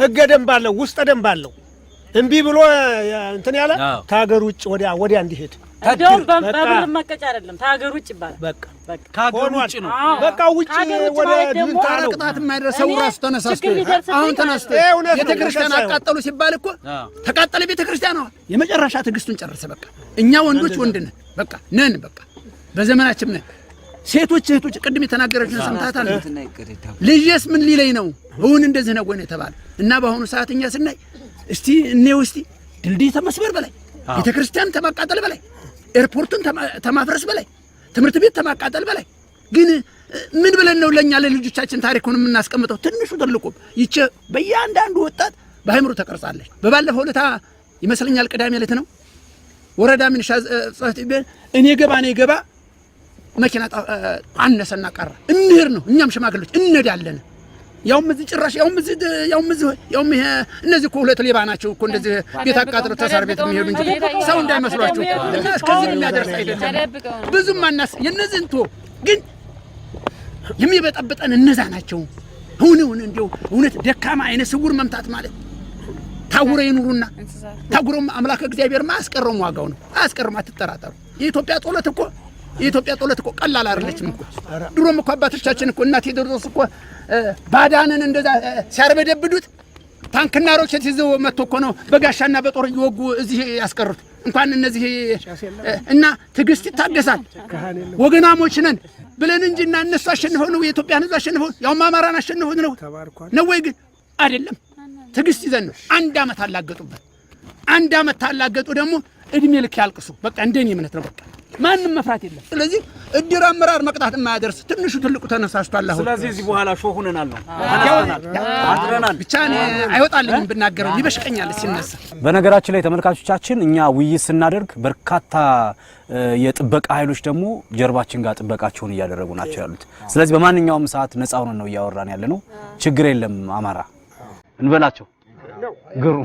ህገ ደንብ አለው፣ ውስጥ ደንብ አለው። እምቢ ብሎ እንትን ያለ ታገር ውጭ ወዲያ እንዲሄድ እንደውም በብር መቀጫ አይደለም ታገር ውጭ ይባላል። በቃ ታገር ውጭ ነው። በቃ ውጭ ወደ ድንታ ነው ቅጣት የማይደርሰው ራሱ ተነሳስቶ አሁን ተነስቶ ቤተክርስቲያን አቃጠሉ ሲባል እኮ ተቃጠለ ቤተክርስቲያን ነው። የመጨረሻ ትግስቱን ጨረሰ። በቃ እኛ ወንዶች ወንድ ነን፣ በቃ ነን፣ በቃ በዘመናችን ነን። ሴቶች እህቶች ቅድም የተናገረችን ሰምታታል። ልጅስ ምን ሊለኝ ነው እውን እንደዚህ ነው ወይ ተባለ እና በአሁኑ ሰዓት እኛ ስናይ እስቲ እኔው እስቲ ድልድይ ተመስበር በላይ ቤተክርስቲያን ተማቃጠል በላይ ኤርፖርቱን ተማፍረስ በላይ ትምህርት ቤት ተማቃጠል በላይ ግን ምን ብለን ነው ለኛ ለልጆቻችን ታሪኩን የምናስቀምጠው? ትንሹ ትልቁ ይቼ በእያንዳንዱ ወጣት በአይምሮ ተቀርጻለች። በባለፈው ዕለት ይመስለኛል ቅዳሜ ዕለት ነው ወረዳ ሚኒሻ ጽሕፈት ቤት እኔ ገባ መኪና አነሰና ቀረ። እንሄድ ነው እኛም ሽማግሌዎች እንሄዳለን። ያውም እዚህ ጭራሽ ያውም ይሄ እነዚህ እኮ ሁለት ሌባ ናቸው እኮ እንደዚህ ቤት አቃጥለው ተሳር ቤት የሚሄዱ እንጂ ሰው እንዳይመስሏቸው እና እስከዚህ የሚያደርስ አይደለም። ብዙም አናስ የነዚህን ቶ ግን የሚበጠብጠን እነዛ ናቸው። ሁን እንደው እውነት ደካማ አይነ ስውር መምታት ማለት ታውረ ይኑሩና ታጉሮም አምላክ እግዚአብሔር ማስቀረም ዋጋው ነው። አስቀረም አትጠራጠሩ። የኢትዮጵያ ጦለት እኮ ቀላል አይደለችም እኮ። ድሮም እኮ አባቶቻችን እኮ እናቴ ቴዎድሮስ እኮ ባዳንን እንደዛ ሲያርበደብዱት ታንክና ሮኬት ይዘው መጥቶ እኮ ነው በጋሻና በጦር እየወጉ እዚህ ያስቀሩት። እንኳን እነዚህ እና ትዕግስት ይታገሳል ወገናሞች ነን ብለን እንጂና እነሱ አሸንፈው ነው የኢትዮጵያን ሕዝብ አሸንፈው ያው አማራን አሸንፈው ነው ወይ? ግን አይደለም። ትዕግስት ይዘን ነው። አንድ አመት አላገጡበት። አንድ አመት ታላገጡ ደግሞ እድሜ ልክ ያልቅሱ። በቃ እንደኔ እምነት ነው። በቃ ማንም መፍራት የለም። ስለዚህ እድር አመራር መቅጣት የማያደርስ ትንሹ ትልቁ ተነሳስቷል። አሁን ስለዚህ እዚህ በኋላ ሾሁነናል ነው አድረናል። ብቻ አይወጣልኝም ብናገረው ይበሽቀኛል ሲነሳ። በነገራችን ላይ ተመልካቾቻችን እኛ ውይይት ስናደርግ በርካታ የጥበቃ ኃይሎች ደግሞ ጀርባችን ጋር ጥበቃቸውን እያደረጉ ናቸው ያሉት። ስለዚህ በማንኛውም ሰዓት ነፃ ሆነን ነው እያወራን ያለ ነው። ችግር የለም። አማራ እንበላቸው ግሩ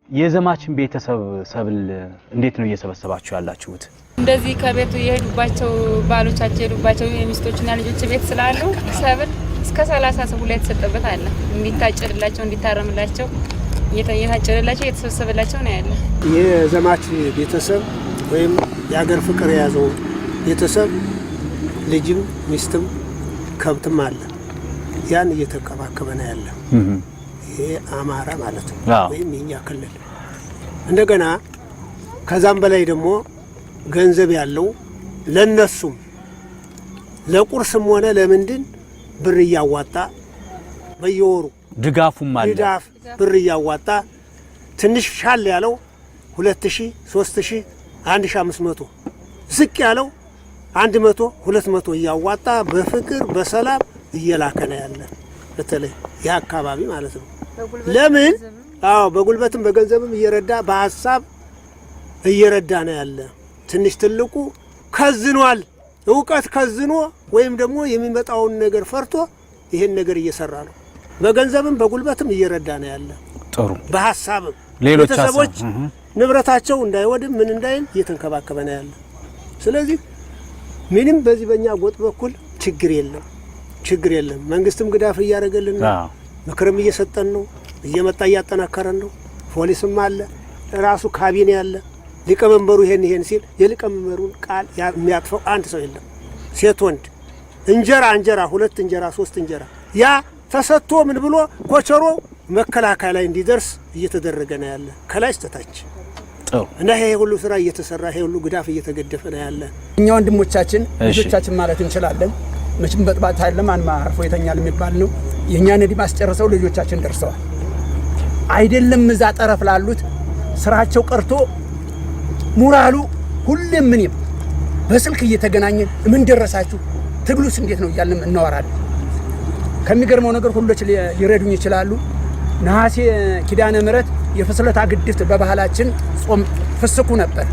የዘማችን ቤተሰብ ሰብል እንዴት ነው እየሰበሰባችሁ ያላችሁት? እንደዚህ ከቤቱ የሄዱባቸው ባሎቻቸው የሄዱባቸው የሚስቶችና ልጆች ቤት ስላሉ ሰብል እስከ 30 ሰው ላይ ተሰጠበት አለ። እንዲታጨድላቸው እንዲታረምላቸው እየታጨደላቸው እየተሰበሰበላቸው ነው ያለ። የዘማች ቤተሰብ ወይም የሀገር ፍቅር የያዘው ቤተሰብ ልጅም ሚስትም ከብትም አለ። ያን እየተከባከበ ነው ያለ። ይሄ አማራ ማለት ነው ወይም የኛ ክልል። እንደገና ከዛም በላይ ደግሞ ገንዘብ ያለው ለነሱም ለቁርስም ሆነ ለምንድን ብር እያዋጣ በየወሩ ድጋፉም አለ። ድጋፍ ብር እያዋጣ ትንሽ ሻል ያለው 2000 3000 1500 ዝቅ ያለው 100 200 እያዋጣ በፍቅር በሰላም እየላከ ነው ያለ። በተለይ ያ አካባቢ ማለት ነው። ለምን በጉልበትም በገንዘብም እየረዳ በሐሳብ እየረዳ ነው ያለ። ትንሽ ትልቁ ከዝኗል። ዕውቀት ከዝኖ ወይም ደግሞ የሚመጣውን ነገር ፈርቶ ይሄን ነገር እየሰራ ነው። በገንዘብም በጉልበትም እየረዳ ነው ያለ። ጥሩ በሐሳብም ሌሎች ሰዎች ንብረታቸው እንዳይወድም ምን እንዳይል እየተንከባከበ ነው ያለ። ስለዚህ ምንም በዚህ በእኛ ጎጥ በኩል ችግር የለም። መንግስትም ግዳፍ እያደረገልን ነው። ምክርም እየሰጠን ነው። እየመጣ እያጠናከረን ነው። ፖሊስም አለ፣ ራሱ ካቢኔ አለ። ሊቀመንበሩ ይሄን ሲል የሊቀመንበሩን ቃል የሚያጥፈው አንድ ሰው የለም። ሴት ወንድ እንጀራ 2 እንጀራ 3 እንጀራ ያ ተሰጥቶ ምን ብሎ ኮቸሮ መከላከያ ላይ እንዲደርስ እየተደረገ ነው ያለ ከላይ እስከታች። እና ይሄ ሁሉ ስራ እየተሰራ ይሄ ሁሉ ግዳፍ እየተገደፈ ነው ያለ። እኛ ወንድሞቻችን ልጆቻችን ማለት እንችላለን። መቼም በጥባት አይደለም ማን ማርፎ የተኛል የሚባል ነው። የኛን እድሜ አስጨርሰው ልጆቻችን ደርሰዋል። አይደለም እዛ ጠረፍ ላሉት ስራቸው ቀርቶ ሙራሉ ሁሌም ምንም በስልክ እየተገናኘን ምን ደረሳችሁ ትግሉስ እንዴት ነው እያልን እናወራለን። ከሚገርመው ነገር ሁሎች ሊረዱኝ ይችላሉ። ነሐሴ ኪዳነ ምሕረት የፍስለታ ግድፍት በባህላችን ጾም ፍስኩ ነበር።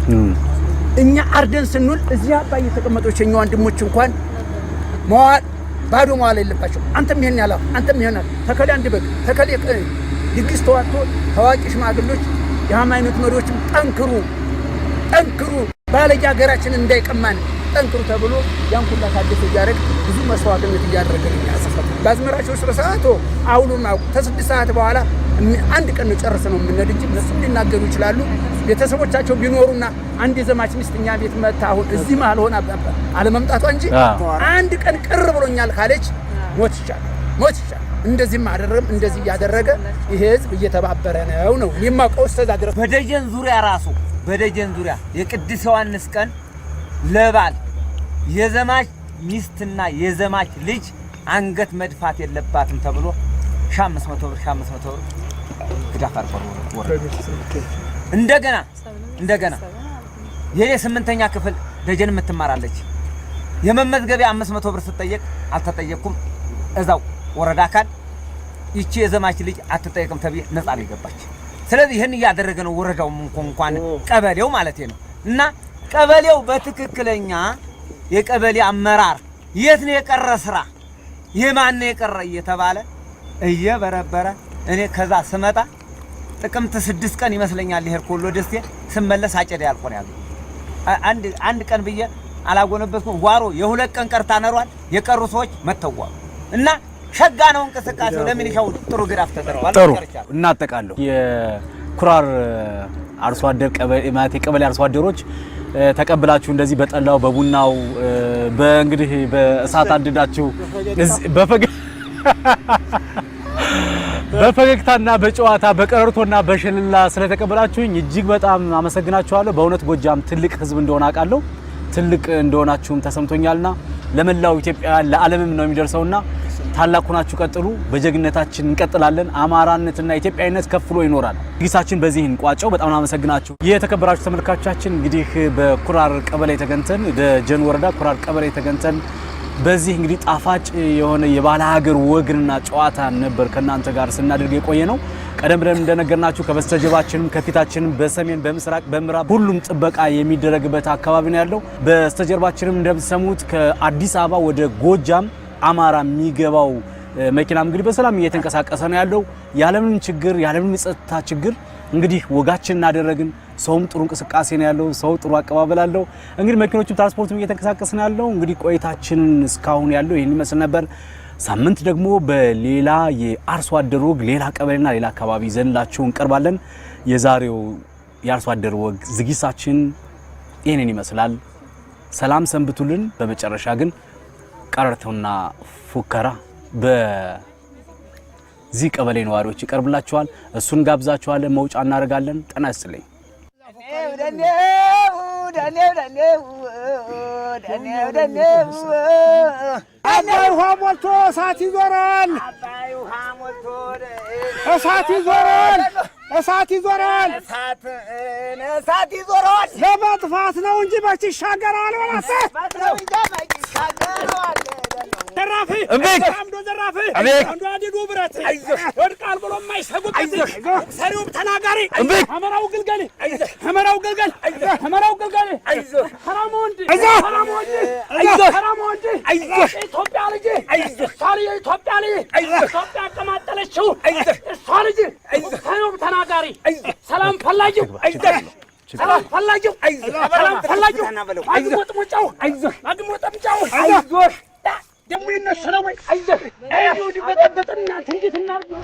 እኛ አርደን ስንውል እዚህ አባይ የተቀመጠው የኛ ወንድሞች እንኳን መዋል ባዶ መዋል የለባቸው። አንተም ይሄን ያለው አንተም ይሄን ተከለ አንድ በግ ተከለ ድግስ ተዋጥቶ ታዋቂ ሽማግሌዎች የሃይማኖት መሪዎችም ጠንክሩ ባለጃ ሀገራችንን እንዳይቀማን ጠንክሩ ተብሎ ያን ሁላ ታደሰ ያረግ ብዙ መስዋዕትነት ያደረገን ያሰፈተ ባዝመራቸው ስረሳቶ አሁኑና ከ6 ሰዓት በኋላ አንድ ቀን ነው ጨርሰ ነው የምንሄድ እንጂ እነሱ ሊናገሩ ይችላሉ። ቤተሰቦቻቸው ቢኖሩና አንድ የዘማች ሚስትኛ ቤት መጣ አሁን እዚህ ማለት ሆነ አለመምጣቷ እንጂ አንድ ቀን ቅር ብሎኛል ካለች ሞት ይቻላል። እንደዚህ ማደረም እንደዚህ ያደረገ ይሄ ህዝብ እየተባበረ ነው የማውቀው። እስከዛ ድረስ በደጀን ዙሪያ የቅዱስ ዮሐንስ ቀን ለባል የዘማች ሚስትና የዘማች ልጅ አንገት መድፋት የለባትም ተብሎ 500 ብር ግዳፍ አርቆ እንደገና የ8ኛ ክፍል ደጀን የምትማራለች የመመዝገቢያ 500 ብር ስትጠየቅ አልተጠየቅኩም እዛው ወረዳ አካል ይቺ የዘማች ልጅ አትጠየቅም ተብዬ ነፃ ነው የገባች። ስለዚህ ይሄን ያደረገ ነው ወረዳው እንኳን ቀበሌው ማለት ነው። እና ቀበሌው በትክክለኛ የቀበሌ አመራር የት ነው የቀረ ስራ የማን ነው የቀረ እየተባለ እየበረበረ እኔ ከዛ ስመጣ ጥቅምት 6 ቀን ይመስለኛል ይሄር ኮሎ ደስቴ ስመለስ አጨደ ያልቆን ያለው አንድ ቀን ብዬ አላጎነበስኩም። ጓሮ የ2 ቀን ቀርታ ነሯል የቀሩ ሰዎች መተዋሉ እና ሸጋ ነው እንቅስቃሴው። ለምን ይሻው ጥሩ ግራፍ ተደርጓል። ጥሩ እናጠቃለሁ። የኩራር አርሶ አደር ቀበሌ አርሶ አደሮች ተቀብላችሁ እንደዚህ በጠላው በቡናው በእንግዲህ በእሳት አንድዳችሁ በፈገግታና በጨዋታ በቀረርቶና በሽልላ ስለተቀበላችሁኝ እጅግ በጣም አመሰግናችኋለሁ። በእውነት ጎጃም ትልቅ ህዝብ እንደሆነ አውቃለሁ። ትልቅ እንደሆናችሁም ተሰምቶኛልና ለመላው ኢትዮጵያውያን ለዓለምም ነው የሚደርሰውና ታላቁናችሁ ቀጥሉ። በጀግነታችን እንቀጥላለን። አማራነትና ኢትዮጵያዊነት ከፍሎ ይኖራል። ግሳችን በዚህ እንቋጨው። በጣም አመሰግናችሁ። የተከበራችሁ ተመልካቾቻችን እንግዲህ በኩራር ቀበሌ ተገንተን ደጀን ወረዳ ኩራር ቀበሌ ተገንተን በዚህ እንግዲህ ጣፋጭ የሆነ የባለ ሀገር ወግንና ጨዋታ ነበር ከናንተ ጋር ስናደርግ የቆየ ነው። ቀደም ብለን እንደነገርናችሁ ከበስተጀርባችንም ከፊታችንም በሰሜን በምስራቅ በምዕራብ ሁሉም ጥበቃ የሚደረግበት አካባቢ ነው ያለው። በስተጀርባችንም እንደምትሰሙት ከአዲስ አበባ ወደ ጎጃም አማራ የሚገባው መኪናም እንግዲህ በሰላም እየተንቀሳቀሰ ነው ያለው። ያለምንም ችግር ያለምንም የጸጥታ ችግር እንግዲህ ወጋችን እናደረግን። ሰውም ጥሩ እንቅስቃሴ ነው ያለው። ሰው ጥሩ አቀባበል አለው። እንግዲህ መኪኖቹም ትራንስፖርቱም እየተንቀሳቀሰ ነው ያለው። እንግዲህ ቆይታችንን እስካሁን ያለው ይሄን ይመስል ነበር። ሳምንት ደግሞ በሌላ የአርሶ አደር ወግ ሌላ ቀበሌና ሌላ አካባቢ ይዘንላችሁ እንቀርባለን። የዛሬው የአርሶ አደር ወግ ዝግጅታችን ይሄንን ይመስላል። ሰላም ሰንብቱልን። በመጨረሻ ግን ቀረርቶና ፉከራ በዚህ ቀበሌ ነዋሪዎች ይቀርብላችኋል። እሱን ጋብዛችኋለን። መውጫ እናደርጋለን። ጤና ይስጥልኝ። አባይ ውሃ ሞልቶ እሳት ይዞራል። እሳት ይዞራል። ለመጥፋት ነው እንጂ መች ይሻገራል። ዘራፊ አምዶ ዘራፊ አንዱ አዲዱ ብረት ወድቃል ብሎ የማይሰጉበት ሰሪውም ተናጋሪ አመራው ግልገል ኢትዮጵያ ልጅ ኢትዮጵያ አቀማጠለችው እሷ ልጅ ሰሪውም ተናጋሪ ሰላም ፈላጊው አግሞጥሙጫው ደግሞ ይነሱ ነው ወይ አይዞህ አይዞህ በጠበጥና እንዴት እናርገው